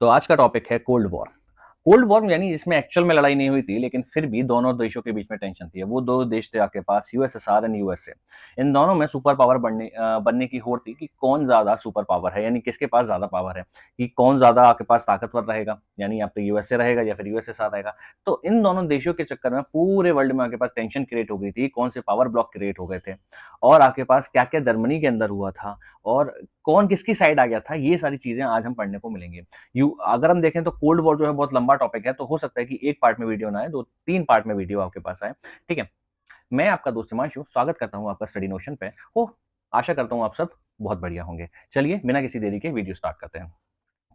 तो आज का टॉपिक है कोल्ड वॉर। कोल्ड वॉर यानी इसमें एक्चुअल में लड़ाई नहीं हुई थी, लेकिन फिर भी दोनों देशों के बीच में टेंशन थी। वो दो देश थे आपके पास, यूएसएसआर एंड यूएसए। इन दोनों में सुपर पावर बनने की होड़ थी कि कौन ज्यादा सुपर पावर है, यानी किसके पास ज्यादा पावर है, कि कौन ज्यादा आपके पास ताकतवर रहेगा, यानी आप तो यूएसए रहेगा या फिर यूएसएसआर रहेगा। तो इन दोनों देशों के चक्कर में पूरे वर्ल्ड में आपके पास टेंशन क्रिएट हो गई थी, कौन से पावर ब्लॉक क्रिएट हो गए थे, और आपके पास क्या क्या जर्मनी के अंदर हुआ था, और कौन किसकी साइड आ गया था। ये सारी चीजें आज हम पढ़ने को मिलेंगे। यू अगर हम देखें तो कोल्ड वॉर जो है बहुत लंबा टॉपिक है, तो हो सकता है कि एक पार्ट में वीडियो ना आए, दो तीन पार्ट में वीडियो आपके पास आए। ठीक है। मैं आपका दोस्त हिमांशु स्वागत करता हूं आपका स्टडी नोशन पे। हो आशा करता हूं आप सब बहुत बढ़िया होंगे। चलिए बिना किसी देरी के वीडियो स्टार्ट करते हैं।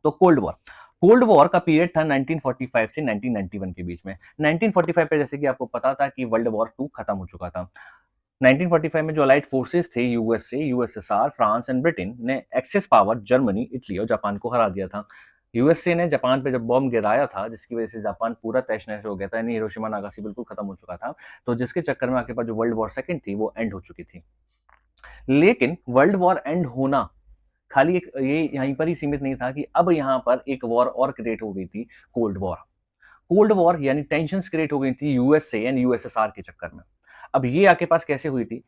तो कोल्ड वॉर का पीरियड था 1945 से 1991 के बीच में। 1945 पे जैसे कि आपको पता था कि वर्ल्ड वॉर टू खत्म हो चुका था। 1945 में जो अलाइड फोर्सेस थे, USA, USSR, France and Britain ने एक्सेस पावर जर्मनी, इटली और जापान को हरा दिया था। यूएसए ने जापान पे जब बॉम्ब गिराया था, जिसकी वजह से जापान पूरा तहस नहस हो गया था, यानी हिरोशिमा नागासाकी बिल्कुल खत्म हो चुका था। तो जिसके चक्कर में आपके पास जो वर्ल्ड वॉर सेकंड थी वो एंड हो चुकी थी। लेकिन वर्ल्ड वॉर एंड होना खाली एक ये यहीं पर ही सीमित नहीं था कि अब यहाँ पर एक वॉर और क्रिएट हो गई थी, कोल्ड वॉर। कोल्ड वॉर यानी टेंशन क्रिएट हो गई थी यूएसए एंड यूएसएसआर के चक्कर में। अब ये आपके पास कैसे हुई थी?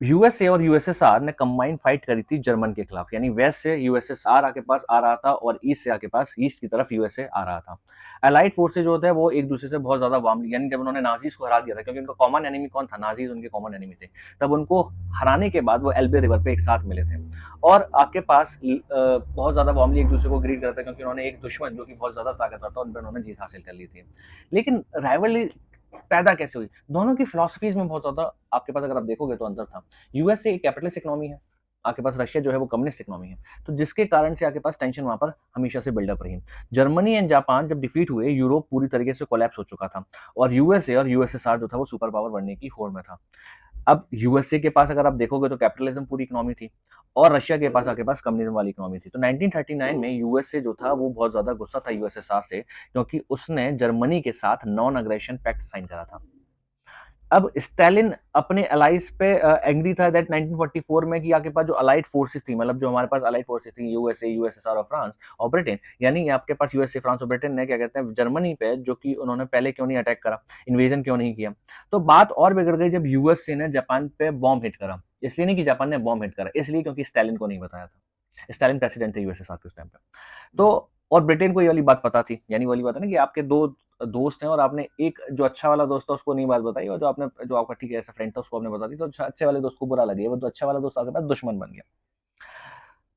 यूएसए और यूएसएसआर ने कंबाइंड फाइट करी थी जर्मन के खिलाफ, यानी वेस्ट से यूएसएसआर आके पास आ रहा था और ईस्ट से आके पास, ईस्ट की तरफ यूएसए आ रहा था। अलाइड फोर्सेज जो होता है वो एक दूसरे से बहुत ज्यादा वार्मली, यानी जब उन्होंने नाजीज को हरा दिया था, क्योंकि उनका कॉमन एनिमी कौन था, नाजीज उनके कॉमन एनिमी थे। तब उनको हराने के बाद वो एल्बे रिवर पे एक साथ मिले थे और आपके पास बहुत ज्यादा वार्मली एक दूसरे को ग्रीट करते थे, क्योंकि उन्होंने एक दुश्मन जो कि बहुत ज्यादा ताकतवर था उन पर उन्होंने जीत हासिल कर ली थी। लेकिन राइवलरी पैदा कैसे हुई? दोनों की फिलोसफीज में बहुत ज्यादा आपके पास अगर आप देखोगे तो अंतर था। यूएसए एक कैपिटलिस्ट इकोनॉमी है, आपके पास रशिया जो है वो कम्युनिस्ट इकोनॉमी है। तो जिसके कारण से आपके पास टेंशन वहां पर हमेशा से बिल्डअप रही। जर्मनी एंड जापान जब डिफीट हुए, यूरोप पूरी तरीके से कोलैप्स हो चुका था और यूएसए और यूएसएसआर जो था वो सुपर पावर बनने की होड़ में था। अब यूएसए के पास अगर आप देखोगे तो कैपिटलिज्म पूरी इकोनॉमी थी और रशिया के पास आपके पास कम्युनिज्म वाली इकोनॉमी थी। तो 1939 में यूएसए जो था वो बहुत ज्यादा गुस्सा था यूएसएसआर से, क्योंकि उसने जर्मनी के साथ नॉन अग्रेशन पैक्ट साइन करा था। अब स्टालिन अपने अलाइज पे एंग्री था दैट 1944 में कि आपके पास जो अलाइड फोर्सेस थी, मतलब जो हमारे पास अलाइड फोर्सेस थी, यूएसए, यूएसएसआर और फ्रांस और ब्रिटेन, यानी आपके पास यूएसए, फ्रांस और ब्रिटेन ने क्या कहते हैं जर्मनी पे, जो कि उन्होंने पहले क्यों नहीं अटैक करा, इन्वेजन क्यों नहीं किया। तो बात और बिगड़ गई जब यूएसए ने जापान पे बॉम्ब हिट करा। इसलिए नहीं कि जापान ने बॉम्ब हिट करा, इसलिए क्योंकि स्टालिन को नहीं बताया था। स्टालिन प्रेसिडेंट थे यूएसएसआर के उस टाइम पे। तो और ब्रिटेन को ये वाली बात पता थी, यानी वाली बात है ना कि आपके दो दोस्त हैं और आपने एक जो अच्छा वाला दोस्त था उसको नहीं बात बताई, और जो आपका ठीक है ऐसा फ्रेंड था उसको आपने बता दी, तो अच्छे वाले दोस्त को बुरा लगे, वो तो अच्छा वाला दोस्त आपके पास दुश्मन बन गया।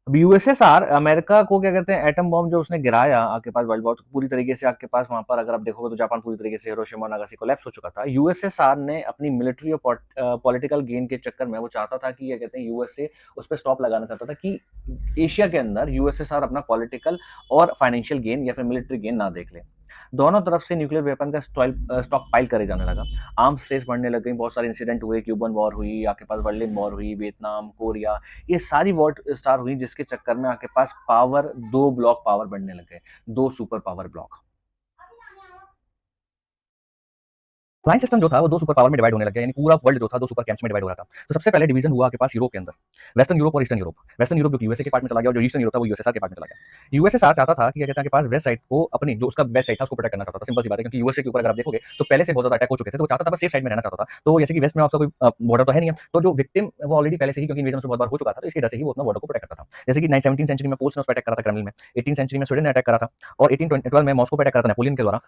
अब यूएसएसआर अमेरिका को क्या कहते हैं, एटम बॉम्ब जो उसने गिराया आपके पास वर्ल्ड वॉर, पूरी तरीके से आपके पास वहां पर अगर आप देखोगे तो जापान पूरी तरीके से हिरोशिमा नागासाकी कोलैप्स हो चुका था। यूएसएसआर ने अपनी मिलिट्री और पॉलिटिकल गेन के चक्कर में वो चाहता था कि क्या कहते हैं यूएसए उस पर स्टॉप लगाना चाहता था कि एशिया के अंदर यूएसएसआर अपना पॉलिटिकल और फाइनेंशियल गेन या फिर मिलिट्री गेन ना देख ले। दोनों तरफ से न्यूक्लियर वेपन का स्टॉक पाइल करे जाने लगा। आर्म्स रेस बढ़ने लग गई, बहुत सारे इंसिडेंट हुए, क्यूबन वॉर हुई, आपके पास बर्लिन वॉर हुई, वियतनाम, कोरिया, ये सारी वॉर स्टार हुई, जिसके चक्कर में आपके पास पावर, दो ब्लॉक पावर बढ़ने लग गए, दो super power block. Alliance system जो था वो दो सुपर पावर में डिवाइड होने लग गया, यानी पूरा वर्ल्ड जो था दो सुपर कैंप्स में डिवाइड हो रहा था। तो सबसे पहले डिवीजन हुआ आपके पास यूरोप के अंदर, वेस्टर्न यूरोप और ईस्टर्न यूरोप। वेस्टर्न यूरोप जो कि यूएसए के पार्ट में चला गया, और जो ईस्टर्न यूरोप था वो यूएसएसआर के पार्ट में चला गया। यूएसएसआर चाहता था कि क्या कहते हैं, के पास वेस्ट साइड को, अपनी जो उसका वेस्ट साइड था उसको प्रोटेक्ट करना चाहता था। सिंपल सी बात है, क्योंकि यूएसए के ऊपर अगर आप देखोगे तो पहले से बहुत ज्यादा अटैक हो चुके थे, तो वो चाहता था बस सेफ साइड में रहना चाहता था। तो जैसे कि वेस्ट में आपका कोई बॉर्डर तो है नहीं है, तो जो विक्टिम वो ऑलरेडी पहले से ही, क्योंकि इन्वेजन से बहुत बार हो चुका था, तो इसकी वजह से ही वो अपना बॉर्डर को प्रोटेक्ट करता था। जैसे कि 17वीं सेंचुरी में पोल्स ने उस पर अटैक करा था क्रेमलिन में, 18वीं सेंचुरी में स्वीडन ने अटैक करा था, और 1812 में मॉस्को पर अटैक करा था नेपोलियन के द्वारा।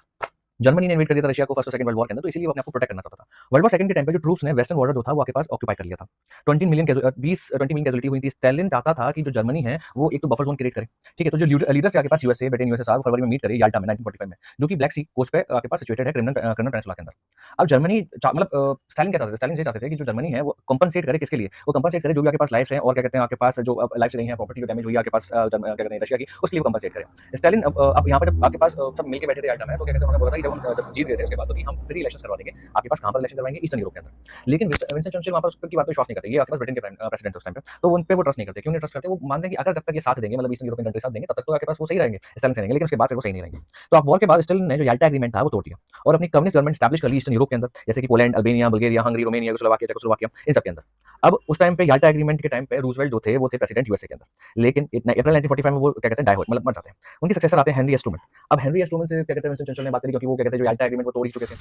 जर्मनी ने इन्वेट कर दिया था रशिया को फर्स्ट और सेकंड वर्ल्ड वॉर के अंदर, तो इसीलिए वो अपने आप को प्रोटेक्ट करना चाहता था। वर्ल्ड वॉर सेकंड के टाइम पे जो ट्रूप्स ने वेस्टर्न बॉर्डर जो था वो आपके पास ऑक्यूपाई कर लिया था। 20 मिलियन कैजुअलिटी हुई थी। स्टालिन चाहता था कि जो जर्मनी है वो एक तो बफर जोन क्रिएट करे। ठीक है, तो जो लीडर्स के आपके पास यूएसए, ब्रिटेन, यूएसएसआर फरवरी में मीट करे याल्टा में 1945 में, जो कि ब्लैक सी कोस्ट पे आपके पास सिचुएटेड है, क्रिमिनल पेनिनसुला के अंदर। अब जर्मनी मतलब स्टालिन क्या चाहते थे, स्टालिन ये चाहते थे कि जो जर्मनी है वो कंपनसेट करे, किसके लिए, वो कंपनसेट करे जो भी आपके पास लाइफ्स हैं, और क्या कहते हैं आपके पास जो लाइफ्स रही हैं, प्रॉपर्टी जो डैमेज हुई है आपके पास क्या कहते हैं रशिया की, उसके लिए कंपनसेट करे। स्टालिन अब यहाँ पर जब आपके पास सब मिलकर बैठे थे याल्टा में, तो क्या कहते हैं उन्होंने बोला था कि जब जीत गए थे उसके बाद, तो कि हम फ्री इलेक्शन करवा देंगे, आपके पास कहाँ पर इलेक्शन करवाएंगे, ईस्टर्न यूरोप के अंदर। लेकिन विंस्टन चर्चिल वहाँ पर उस की बात पे विश्वास नहीं करते, ये आपके पास ब्रिटेन के प्रेसिडेंट थे उस टाइम पे, तो उन पे वो ट्रस्ट नहीं करते। क्यों नहीं ट्रस्ट करते? वो मानते हैं कि अगर जब तक ये साथ देंगे, मतलब ईस्टर्न यूरोपियन कंट्री साथ देंगे, तब तक तो आपके पास वो सही रहेंगे, स्टालिन से रहेंगे, लेकिन उसके बाद फिर वो सही नहीं रहेंगे। तो आप वॉर के बाद स्टालिन ने जो याल्टा एग्रीमेंट था वो तोड़ दिया और अपनी कम्युनिस्ट गवर्नमेंट स्टैब्लिश कर ली ईस्टर्न यूरोप के अंदर, जैसे कि Poland, Albania, Bulgaria, Hungary, Romania, Yugoslavia, Czechoslovakia, इन सब के अंदर। अब उस टाइम पे याल्टा एग्रीमेंट के टाइम पे रूजवेल्ट जो थे वो थे प्रेसिडेंट यूएसए के अंदर, लेकिन अप्रैल 1945 में वो क्या कहते हैं, डाई हो मतलब मर जाते हैं। उनके सक्सेसर आते हैं हेनरी एस ट्रूमन। अब हेनरी एस ट्रूमन से क्या कहते हैं, विंस्टन चर्चिल ने बात करी, क्योंकि वो क्या कहते हैं जो याल्टा एग्रीमेंट को तोड़ ही चुके थे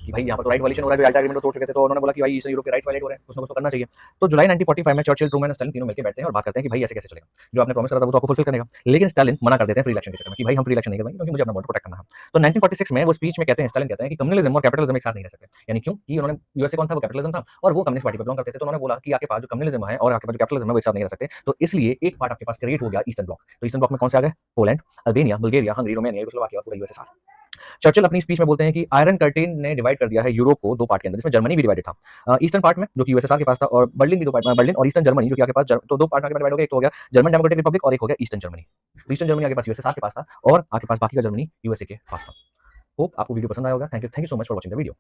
कि भाई यहाँ पर तो राइट वायलेशन हो रहा है, जो याल्टा एग्रीमेंट को तोड़ चुके थे, तो उन्होंने बोला कि भाई ईस्टर्न यूरोप के राइट्स वायलेट हो रहे हैं, कुछ ना कुछ तो करना चाहिए। तो जुलाई 1945 में चर्चिल, ट्रूमन, स्टालिन तीनों मिलकर बैठते हैं और बात करते हैं कि भाई ऐसे कैसे चलेगा, जो आपने प्रॉमिस करा था वो तो आपको फुलफिल करने का। लेकिन स्टालिन मना कर देते हैं फ्री इलेक्शन के चक्कर में कि भाई हम फ्री इलेक्शन नहीं करवाएंगे, क्योंकि मुझे अपना बॉर्डर प्रोटेक्ट करना है। तो 1946 में वो स्पीच में कहते हैं, स्टालिन कहते हैं कि कम्युनिज्म और कैपिटलिज्म एक साथ नहीं रह सकते। यानी क्यों? कि उन्होंने यूएसए कौन था, वो कैपिटलिज्म था और वो कम्युनिस्ट पार्टी पर बिलोंग करते थे। तो उन्होंने बोला कि आपके पास जो कम्युनिज्म है और आपके पास जो कैपिटलिज्म है वो एक साथ नहीं रह सकते, तो इसलिए एक पार्ट आपके पास क्रिएट हो गया ईस्टर्न ब्लॉक। तो ईस्टर्न ब्लॉक में कौन से आ गए? Poland, Albania, Bulgaria, Hungary, Romania, Yugoslavia और पूरा यूएसएसआर। चर्चिल अपनी स्पीच में बोलते हैं कि आयरन कर्टेन ने डिवाइड कर दिया है यूरोप को दो पार्ट के अंदर, जिसमें जर्मनी भी डिवाइडेड था, ईस्टर्न पार्ट में जो कि यूएसएसआर के पास था, और बर्लिन भी दो पार्ट, बर्लिन और ईस्टर्न जर्मनी जो कि आपके पास तो दो पार्ट में डिवाइड हो गया। एक तो हो गया जर्मन डेमोक्रेटिक रिपब्लिक और एक हो गया ईस्टर्न जर्मनी। तो ईस्टर्न जर्मनी आपके पास यूएसएसआर के पास था और आपके पास बाकी का जर्मनी यूएसए के पास था। होप आपको वीडियो पसंद आया होगा। Thank you so much for watching the video.